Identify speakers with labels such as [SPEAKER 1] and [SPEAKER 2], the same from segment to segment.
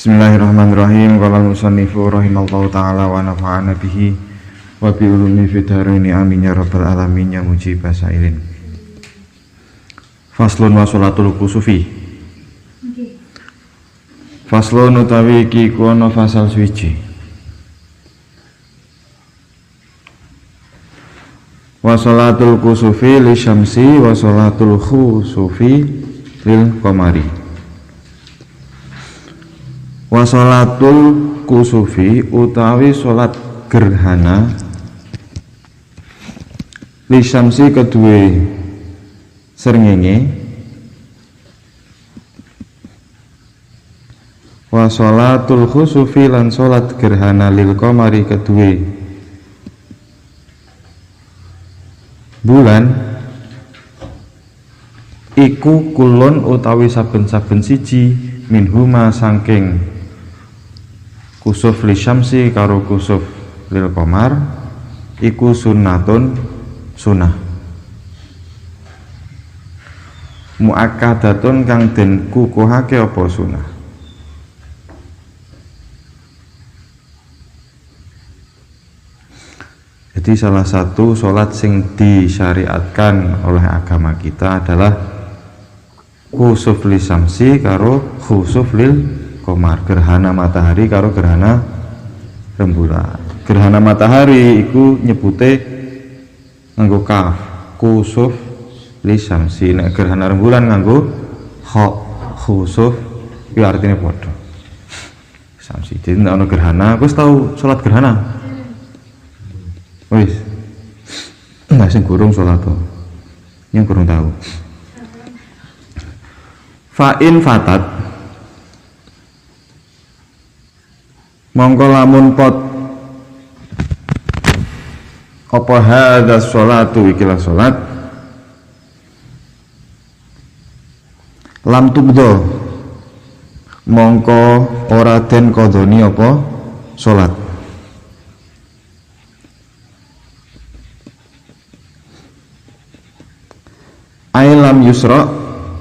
[SPEAKER 1] Bismillahirrahmanirrahim. Qala al-musannifu rahimallahu ta'ala wa nafa'ana bihi wa bi ulumi fid dharaini amin ya rabbal alamin ya mujibas sailin. Faslun wa sholatul kusufi. Faslun utawi iki kono fasal suci. Wa sholatul kusufi li syamsi wa sholatul khusufi lil qamari. Wa sholatul kusufi utawi sholat gerhana li syamsi kedue srengenge wa sholatul khusufi lan sholat gerhana lil qamari kedue bulan iku kulon utawi saben-saben siji minhuma sangking kusuf li syamsi karo kusuf lil qamar iku sunnatun sunnah muakkadatun kang den kukuhake apa sunnah. Jadi salah satu sholat sing disyariatkan oleh agama kita adalah kusuf li syamsi karo khusuf lil qamar, gerhana matahari karo gerhana rembulan. Gerhana matahari iku nyebute nganggo kaf, kusuf li syamsi. Nek gerhana rembulan nganggo kha, khusuf iki artine padha. Syamsi. Jadi nek ana gerhana, wis tau salat gerhana? Wis. Nah sing gurung salat to. Yang gurung tahu. Fa'in fatat mongko lamun pot apa hadza sholatu ikilah sholat lam tubdo mongko ora den kodoni apa sholat ailam yusra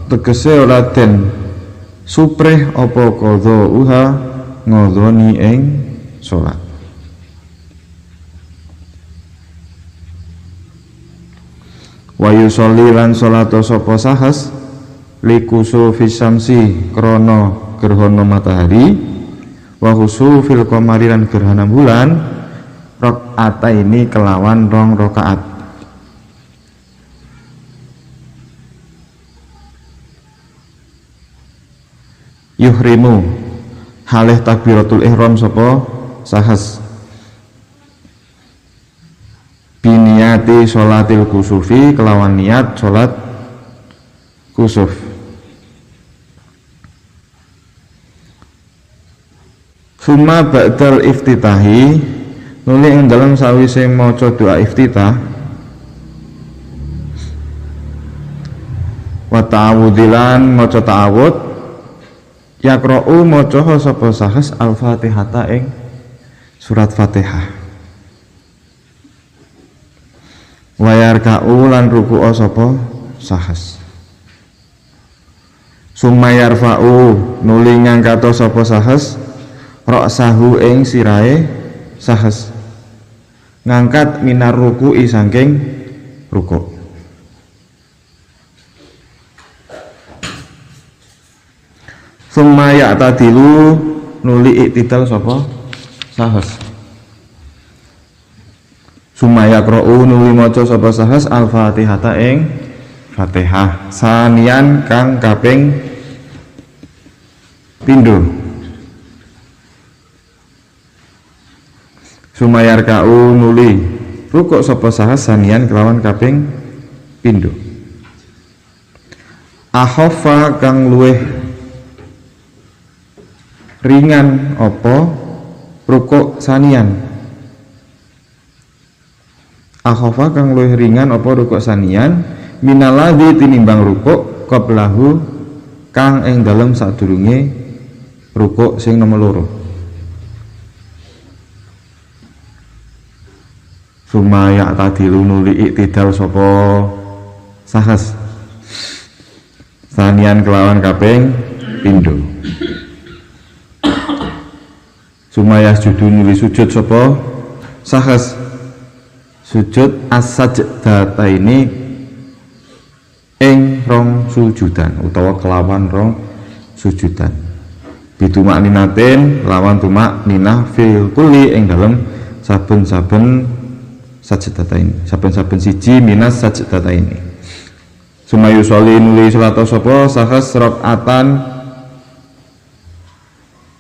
[SPEAKER 1] tegese ora den supreh apa qadha uha ngodoni ing sholat. Wa yusolli lan sholato sapa sahas li kusufi syamsi krana gerhana matahari wa khusufil qamari lan gerhana bulan rakaataini kelawan 2 rakaat. Yuhrimu halih takbiratul ihram sapa sahas biniyati sholatil kusufi kelawan niat sholat kusuf. Summa ba'dal iftitahi nuli ing dalem sawise maca doa iftitah wa ta'awudilan maca ta'awud yaqra'u maca sapa sahas al-Fatihata ing surat Fatihah wa yarka'u lan ruku'a sapa sahas summa yarfa'u nuli ngangkat sapa sahas ra'sahu ing sirahe sahas ngangkat minar ruku'i saking ruku'. Summa ya'tadilu nuli iktidal sapa sahas. Summa yaqra'u nuli maca sapa sahas al-Fatihata ing Fatihah sanian kang kaping pindho. Summa yarka'u nuli rukuk sapa sahas sanian kelawan kaping pindho. Akhaffa kang luweh ringan apa rukuk sanian. Akhafa kang luwih ringan apa rukuk sanian minaladzi tinimbang rukuk qablahu kang ing dalem sadurunge rukuk sing nomor 2. Sumaya tadilu nuli iktidal sapa sahas sanian kelawan kaping pindho. Sumaya sujudu nuli sujud sapa sahes sujud as-sajdata ini ing rong sujudan utawa kelawan rong sujudan bidumak ninatin lawan tumak ninah fil kulli ing dalem saben-saben sajdata ini saben-saben siji minas sajdata ini. Sumayu sholli nuli salat sapa sahes rakaatan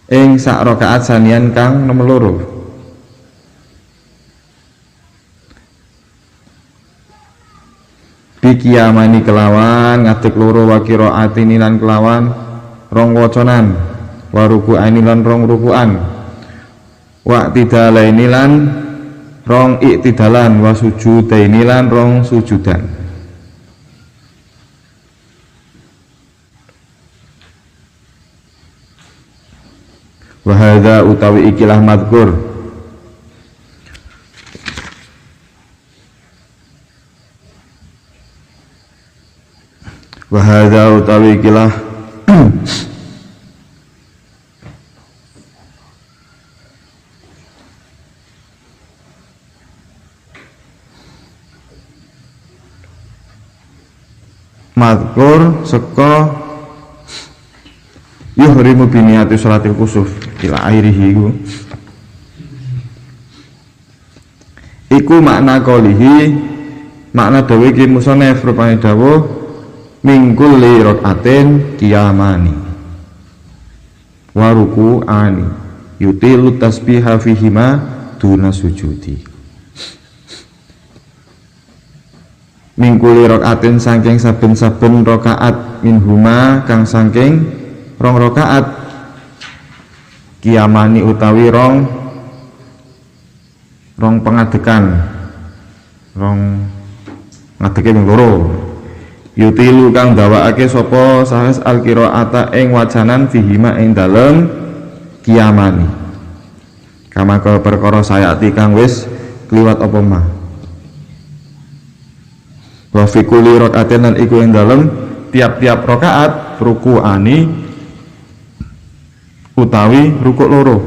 [SPEAKER 1] ing sak rakaat sanian kang nomor loro. Bikiyamani kelawan ngadeg loro wa qiraatini lan kelawan rong wacanan wa ruku'ani lan rong ruku'an wa tidalaini lan rong iktidalan wa sujudaini lan rong sujudan. Wa hadza utawi ikilah madkur wa hadza utawi ikilah madkur seka yuhrimu biniyati sholatil kusuf ila airihi iku makna qolihi makna dawe ki musannaf rupane dawuh mingkul li rakaatin qiyamani wa ruku'ani yutilu tasbiha fihima duna sujudi. Mingkuli rakaatin saking saben-saben rakaat minhuma kang saking rong rakaat qiyamani utawi rong pengadekan rong ngadeke ping loro yutilu kang dawakake sapa sahes alqiraata ing wacanan fihima ing dalem qiyamani kama perkara sayati kang wis kliwat apa mah wa fi kulli rakaatin lan iku ing dalem tiap-tiap rakaat ruku'ani utawi rukuk loro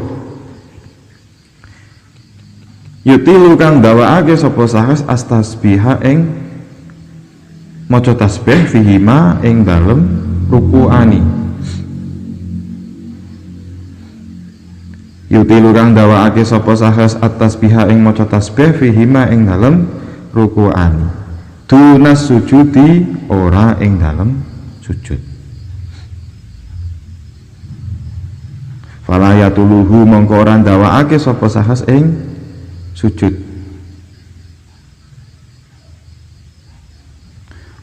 [SPEAKER 1] yutilu kang dawakake sapa sahes astasbiha ing maca tasbih fihima ing dalem ruku'ani yutilu kang dawakake sapa sahes at-tasbiha ing maca tasbih fihima ing dalem ruku'ani dunas sujudi ora ing dalem sujud. Fala yatuluhu mongko ora ndawakake sapa sahes ing sujud.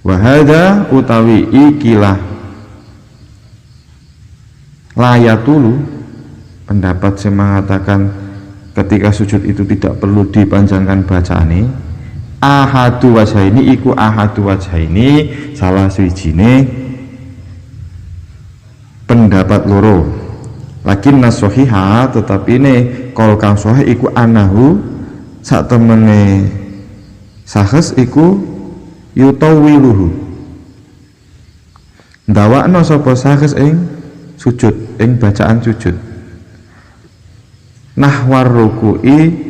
[SPEAKER 1] Wa hadza utawi ikilah layatulu pendapat yang mengatakan ketika sujud itu tidak perlu dipanjangkan bacaane. Ahadu wajhaini iku ahadu wajhaini salah suwijine pendapat loro lakin nasohiha tetapi ini kol kang sahih iku anahu sak temene sahes iku yutawiluhu ndawakno sapa sahes ing sujud ing bacaan sujud nahwar ruku'i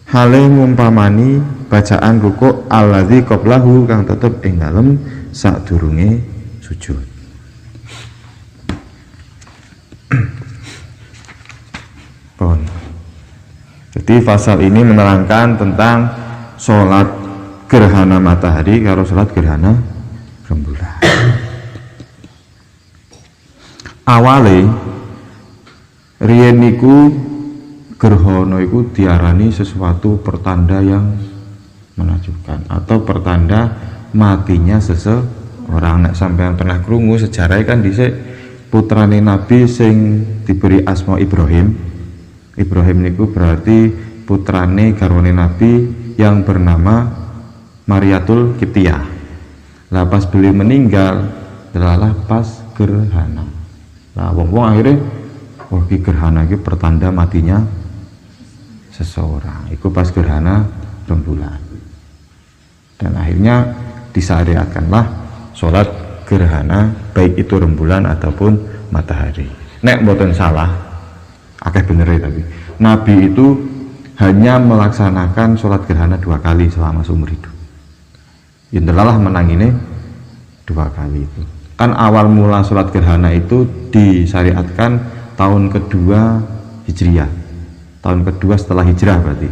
[SPEAKER 1] hale ngumpamani bacaan rukuk alladzi qablahu kang tetep ing dalem sadurunge sujud. Pun. Jadi pasal ini menerangkan tentang sholat gerhana matahari karo sholat gerhana rembulan. Awale riyen niku gerhana iku diarani sesuatu pertanda yang menakjubkan atau pertanda matinya seseorang. Nek sampean pernah krungu sejarah kan dhisik putrane Nabi sing diberi asma Ibrahim. Ibrahim niku berarti putrane garwane Nabi yang bernama Mariatul Qibtiyah. Lah pas beliau meninggal adalah pas gerhana. Nah wong-wong akhirnya gerhana iki pertanda matinya seseorang. Itu pas gerhana rembulan. Dan akhirnya disyariatkanlah sholat gerhana baik itu rembulan ataupun matahari. nek mboten salah, akeh bener tapi Nabi itu hanya melaksanakan sholat gerhana 2 kali selama seumur hidup. Indelalah menang ini 2 kali itu. Kan awal mula sholat gerhana itu disyariatkan tahun kedua Hijriah, tahun kedua setelah hijrah berarti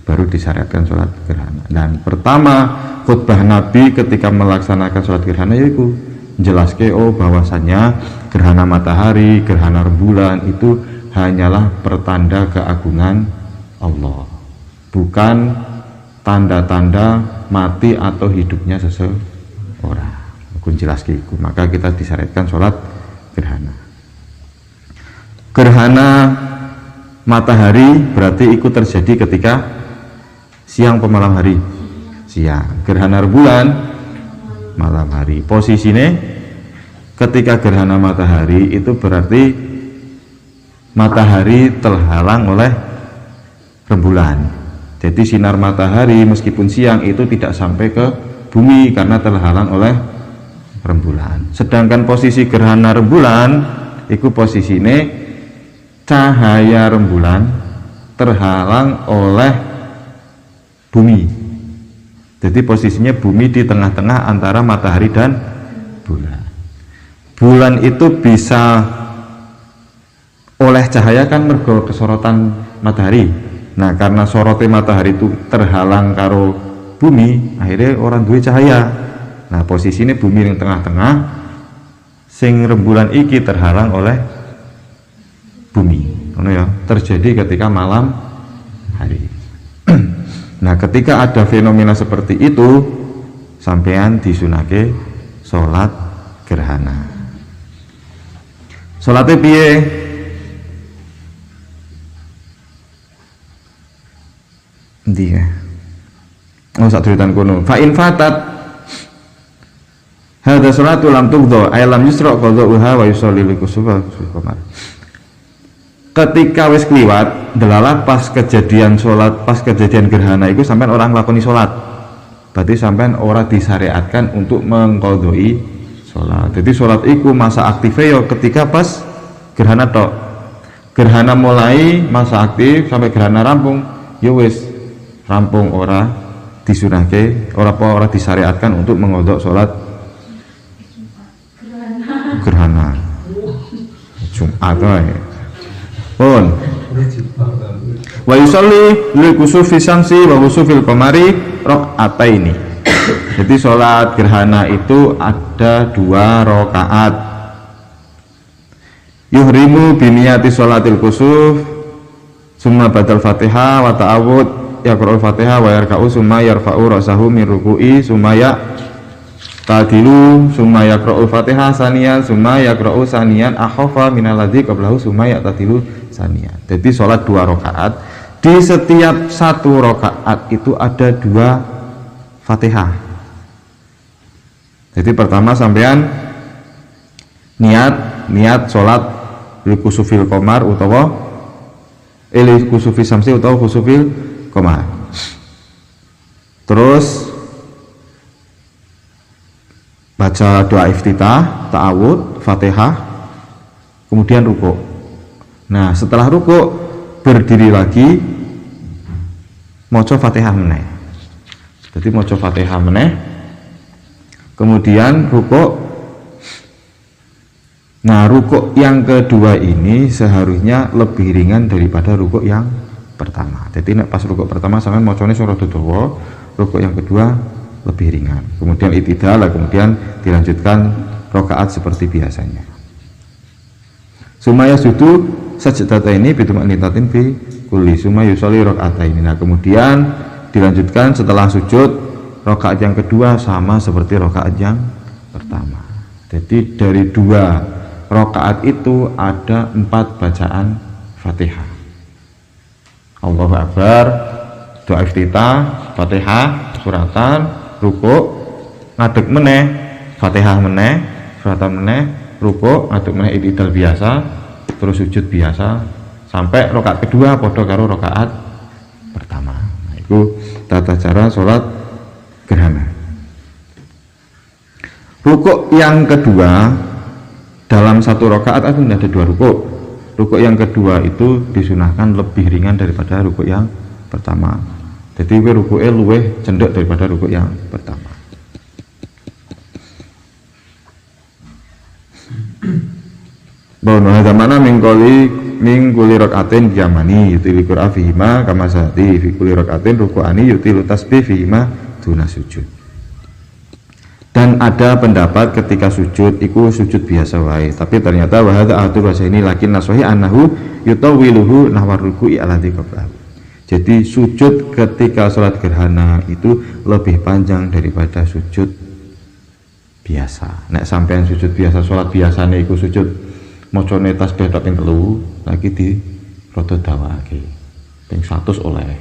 [SPEAKER 1] baru disyariatkan sholat gerhana. Dan pertama khutbah Nabi ketika melaksanakan sholat gerhana yaitu menjelaskan bahwasannya gerhana matahari, gerhana rembulan itu hanyalah pertanda keagungan Allah, bukan tanda-tanda mati atau hidupnya seseorang. Aku jelas gitu. Maka kita disyariatkan sholat gerhana. Gerhana matahari berarti ikut terjadi ketika siang atau malam hari? Siang. Gerhana rembulan malam hari. Posisinya ketika gerhana matahari itu berarti matahari terhalang oleh rembulan. Jadi sinar matahari meskipun siang itu tidak sampai ke bumi karena terhalang oleh rembulan. Sedangkan posisi gerhana rembulan itu posisinya cahaya rembulan terhalang oleh bumi. Jadi posisinya bumi di tengah-tengah antara matahari dan bulan. Bulan itu bisa oleh cahaya kan mergo kesorotan matahari. Nah karena sorotnya matahari itu terhalang karo bumi, akhirnya orang duwe cahaya. Nah posisinya bumi yang tengah-tengah, sing rembulan iki terhalang oleh bumi. Ya, terjadi ketika malam hari. Nah ketika ada fenomena seperti itu, sampean disunake sholat gerhana. Sholatnya piye? Ndi ya? Oh sak ceritan kono. Fa in fatat hadza salatu lam tuqdha ay lam yusra qadha'uha wa yusalli li kusufa qamar. Ketika wis kliwat delalah pas kejadian gerhana itu sampean orang nglakoni salat. Berarti sampean ora disyariatkan untuk mengqadhoi salat. Jadi salat iku masa aktifnya ya ketika pas gerhana tok. Gerhana mulai masa aktif sampai gerhana rampung ya wis rampung, ora disunahke, ora disyariatkan untuk mengodok sholat gerhana Jumat wae. Pun wa yusalli li kusufi syamsi wa kusufil qamari rakaataini. Jadi sholat gerhana itu ada 2 rakaat. Yuhrimu biniyati sholatil kusuf summa badal fatihah wa ta'awud yaqra'ul fatihah wa yarka'u summa yarfa'u ra'sahu min ruku'i summa tadilu summa yaqra'ul fatihah saniyan summa yaqra'u saniyan akhafa minalladzi qablahu summa tadilu saniyan. Jadi sholat 2 rakaat, di setiap 1 rakaat itu ada 2 fatihah. Jadi pertama sampean niat sholat likusufil qamar utawa likusufil samsi utawa kusufil qamar. Terus baca doa iftitah, ta'awud, fatihah, kemudian rukuk. Nah setelah rukuk berdiri lagi, maca fatihah meneh. Jadi maca fatihah meneh, kemudian rukuk. Nah rukuk yang kedua ini seharusnya lebih ringan daripada rukuk yang pertama. Jadi pas rukuk pertama sampean macane sing rada dawa, rukuk yang kedua lebih ringan. Kemudian itidal, kemudian dilanjutkan rakaat seperti biasanya. Sumaya sudu sajdataini bituma'nitatin fi kulli summa yusolli rakaataini. Nah kemudian dilanjutkan setelah sujud rakaat yang kedua sama seperti rakaat yang pertama. Jadi dari 2 rakaat itu ada 4 bacaan Fatihah. Allahu Akbar, doa iftitah, Fatihah, suratan, rukuk, ngadeg meneh, Fatihah meneh, suratan meneh, rukuk, ngadeg meneh itidal biasa, terus sujud biasa sampai rakaat kedua padha karo rakaat pertama. Nah, itu tata cara sholat gerhana. Rukuk yang kedua dalam satu rakaat ada 2 rukuk. Rukuk yang kedua itu disunahkan lebih ringan daripada rukuk yang pertama. Jadi rukuknya luwih cendek daripada rukuk yang pertama. Bono hadza mana mingkuli rakaatin yamani yutilu qira'a fihima kama sati fi kulli rakaatin ruku'ani yutilu tasbih fihima duna sujud. Dan ada pendapat ketika sujud iku sujud biasa wae, tapi ternyata wa hadza ahadu bahasa ini lakin naswahi annahu yutawiluhu nahwar ruku'i alladzi qablahu. Jadi sujud ketika sholat gerhana itu lebih panjang daripada sujud biasa. Nek sampean sujud biasa sholat biasane iku sujud macane tasbih tok ping 3 lagi di rada dawake ping 100 oleh.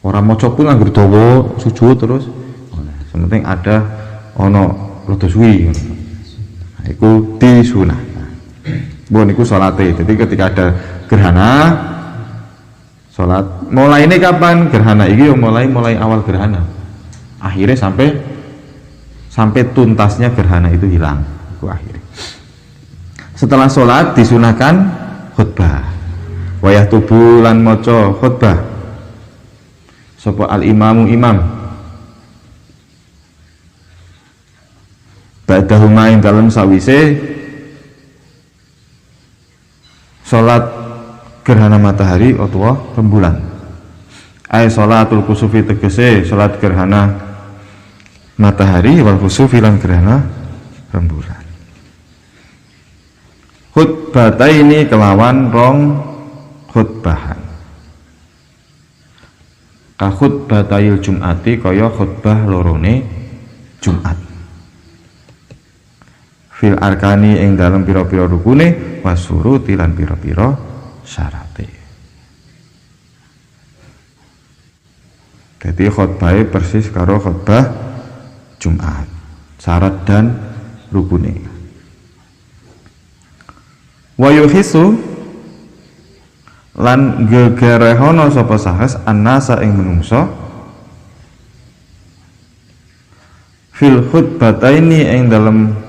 [SPEAKER 1] Ora maca pun anggur dawa sujud terus oleh. Sementing ada ono rada suwi. Nah, iku disunahkan. Bon iku salate. Jadi ketika ada gerhana salat mulai ini kapan gerhana iki mulai awal gerhana. Akhirnya sampai tuntasnya gerhana itu hilang. Iku akhirnya. Setelah sholat disunahkan khutbah. Wayah tubuh lan maca khutbah. Sapa al imamu imam. Ba'dahuma ing dalem sawise sholat gerhana matahari utawa rembulan. Ai sholatul kusufi tegese sholat gerhana matahari wal kusufi lan gerhana rembulan. Khutbataini kelawan rong khutbahan. Ka khutbatayil jum'ati kaya khutbah lorone Jumat. Fil arkani ing dalem pira-pira rukune wasuruti lan pira-pira syarate. Jadi khutbahnya persis karo khutbah Jumat, syarat dan rukune. Wa yuhisu lan gegerehono sapa sahes annasa ing menungso fil khutbataini ing dalem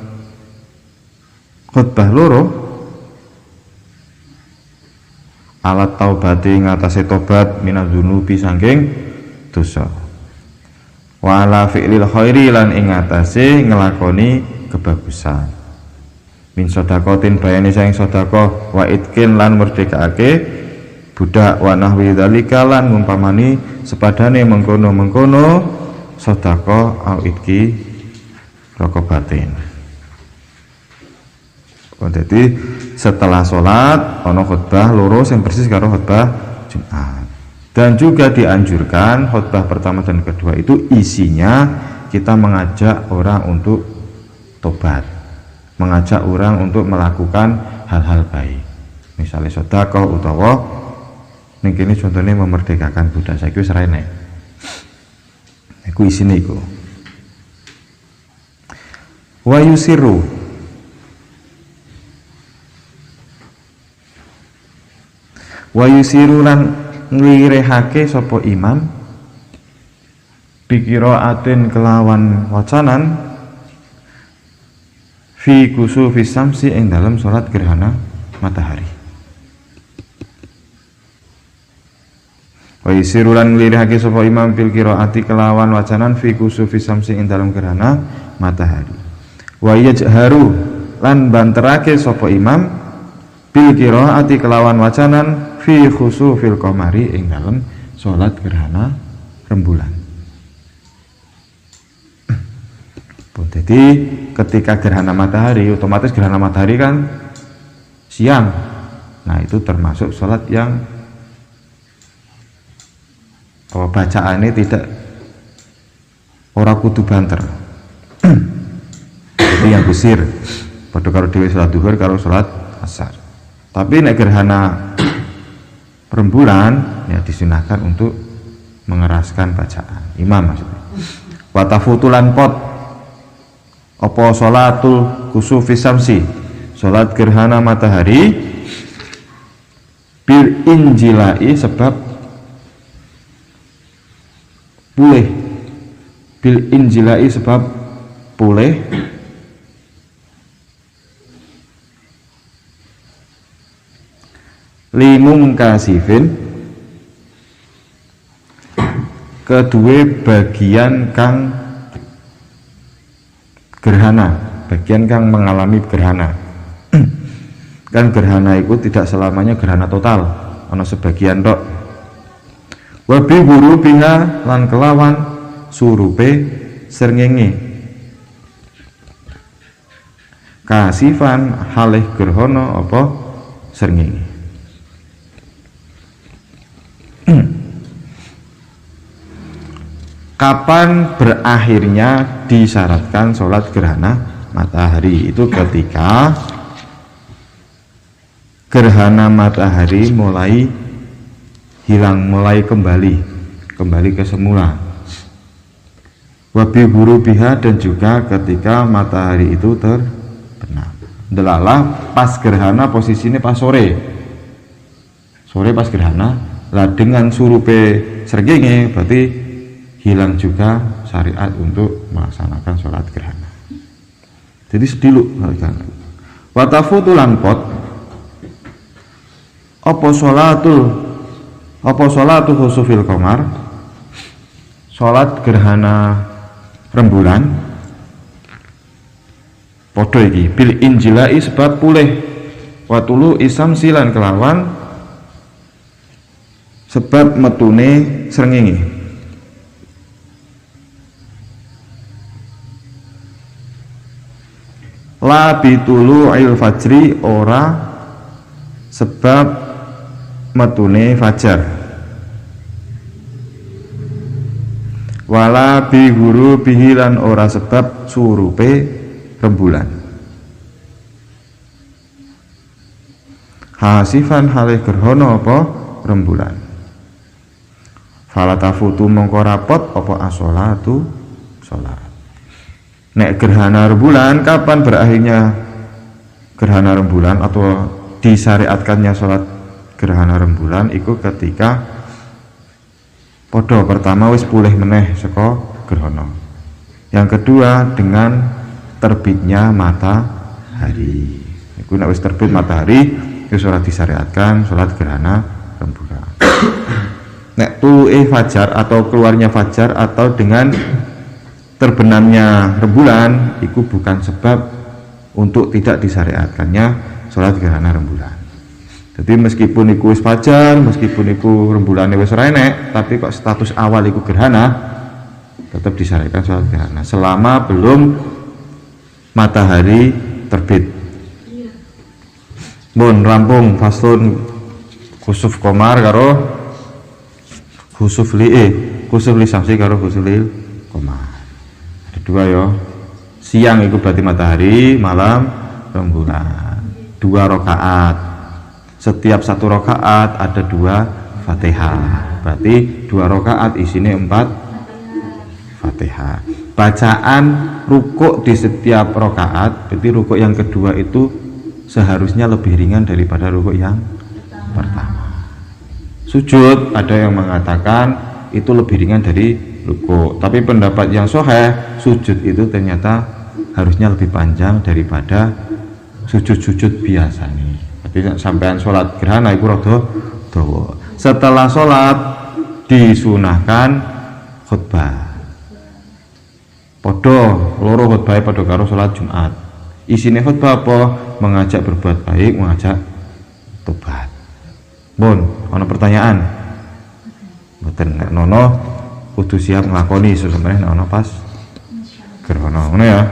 [SPEAKER 1] khutbah loro alat taubati ngatasi tobat minadzunubi saking dosa wa ala fi'lil khairi lan ing ngatasi ngelakoni kebagusan min sodakotin bayani saing sodako wa itkin lan merdekaake budak wa nahwi dzalika lan ngumpamani sepadane mengkono-mengkono sodako au itki rokobatin. Jadi setelah sholat ono khutbah loro yang persis karo khutbah Jumat. Dan juga dianjurkan khutbah pertama dan kedua itu isinya kita mengajak orang untuk tobat, mengajak orang untuk melakukan hal-hal baik, misalnya sedekah utawa ning kene contohnya memerdekakan budak saiki wis rene. Iku isine iku. Wa yusiru wa yusiru lan nglirehake sapa imam bikiraatin kelawan wacanan fi kusufi samsi ing dalam salat gerhana matahari. Wa yusiru lan nglirehake sapa imam bil qiraati kelawan wacanan fi kusufi samsi ing dalam gerhana matahari. Wa yajharu lan banterake sapa imam bil qiraati kelawan wacanan fi khusufil qamari ing dalem salat gerhana rembulan. Jadi ketika gerhana matahari, otomatis gerhana matahari kan siang. Nah itu termasuk salat yang bacaannya tidak ora kudu banter. Jadi yang kusir padha karo dhewe salat zuhur karo salat asar. Tapi nek gerhana rembulan ya disunahkan untuk mengeraskan bacaan imam maksudnya. Wa tafutulan pot apa sholatul kusufi samsi salat gerhana matahari bil injilai sebab pulih bil injilai sebab pulih limungkasifin kedua bagian kang gerhana, bagian kang mengalami gerhana. Kan gerhana itu tidak selamanya gerhana total, ana sebagian tok. Wa bi biha lan kelawan surupe srengenge kasifan halih gerhana apa srengenge. Kapan berakhirnya disyaratkan sholat gerhana matahari? Itu ketika gerhana matahari mulai hilang, mulai kembali ke semula. Wabi buru biha, dan juga ketika matahari itu terbenam. Delalah pas gerhana posisinya pas sore pas gerhana lah, dengan surupe srengenge berarti hilang juga syariat untuk melaksanakan sholat gerhana. Jadi sedilu watafutu lampot apa sholatul khusufil qamar, sholat gerhana rembulan podo iki bil injilai sebab pulih watulu isam silan kelawan sebab metune srengenge. La bitulu'il fajri, ora sebab metune fajar. Wala bi ghurubihi, lan ora sebab surupe rembulan. Hasifan halih gerhana apa rembulan. Fala tafutu mongko rapot apa as-sholatu sholat. Nek gerhana rembulan, kapan berakhirnya gerhana rembulan atau disyariatkannya sholat gerhana rembulan? Iku ketika podo pertama wis pulih meneh saka gerhana. Yang kedua dengan terbitnya matahari. Iku nek wis terbit matahari, itu sholat disyariatkan sholat gerhana rembulan. Nek tulu'e fajar atau keluarnya fajar atau dengan terbenamnya rembulan, itu bukan sebab untuk tidak disyariatkannya sholat gerhana rembulan. Jadi meskipun iku wis fajar, meskipun iku rembulannya wis ora enek, tapi kok status awal iku gerhana, tetap disyariatkan sholat gerhana selama belum matahari terbit. Bon rampung faslun khusuf qamar karo khusuf li syamsi karo khusuf li qamar. Dua ya, siang itu berarti matahari, malam rembulan. 2 rakaat, setiap 1 rakaat ada 2 fatihah, berarti 2 rakaat isinya 4 fatihah. Bacaan rukuk di setiap rakaat, berarti rukuk yang kedua itu seharusnya lebih ringan daripada rukuk yang pertama. Sujud ada yang mengatakan itu lebih ringan dari rukuk, tapi pendapat yang sahih sujud itu ternyata harusnya lebih panjang daripada sujud-sujud biasa nih. Jadi sampean sholat gerhana itu rada dawa. Setelah sholat disunahkan khutbah. Podo loro khutbah podo karo sholat Jumat. Isinya khutbah apa? Mengajak berbuat baik, mengajak tobat. Bon, ada pertanyaan? Mboten, nek nono kudu siap nglakoni sesuatu nek ana pas gerhana ngono ya.